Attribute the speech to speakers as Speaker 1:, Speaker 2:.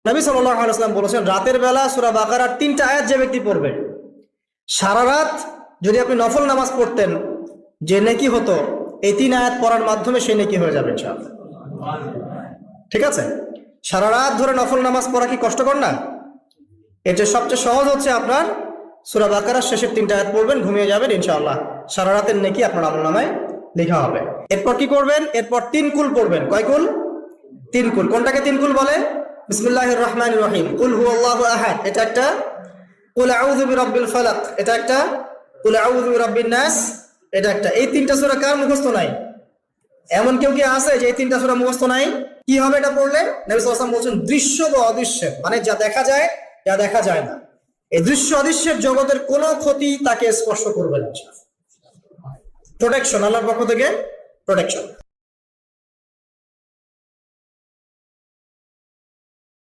Speaker 1: নবী সাল্লাল্লাহু আলাইহি ওয়াসাল্লাম বলেছেন, রাতের বেলা সূরা বাকারার 3টা আয়াত যে ব্যক্তি পড়বে, সারা রাত যদি আপনি নফল নামাজ পড়তেন যে নেকি হতো, এই 3 আয়াত পড়ার মাধ্যমে সেই নেকি হয়ে যাবে ইনশাআল্লাহ। ঠিক আছে? সারা রাত ধরে নফল নামাজ পড়া কি কষ্টকর না? এর যে সবচেয়ে সহজ হচ্ছে আপনার সূরা বাকারার শেষের 3টা আয়াত পড়বেন, ঘুমিয়ে যাবেন, ইনশাআল্লাহ সারা রাতের নেকি আপনার আমলনামায় লেখা হবে। এরপর কি করবেন? এরপর 3 কুল পড়বেন। কয় কুল? 3 কুল। কোনটাকে 3 কুল বলে? বিসমিল্লাহির রহমানির রহিম, কুল হুয়াল্লাহু আহাদ এটা একটা, কুল আউযু বিরাব্বিল ফালাক এটা একটা, কুল আউযু বিরাব্বিন নাস এটা একটা। এই 3টা সূরা কার মুখস্থ নাই? এমন কেউ কি আছে যে এই 3টা সূরা মুখস্থ নাই? কি হবে এটা পড়লে? নবী সাল্লাল্লাহু আলাইহি ওয়াসাল্লাম বলেছেন, দৃশ্য বা অদৃশ্য, মানে যা দেখা যায় যা দেখা যায় না, এই দৃশ্য অদৃশ্যের জগতের কোনো ক্ষতি তাকে স্পর্শ করবে না। প্রোটেকশন, আল্লাহর পক্ষ থেকে প্রোটেকশন।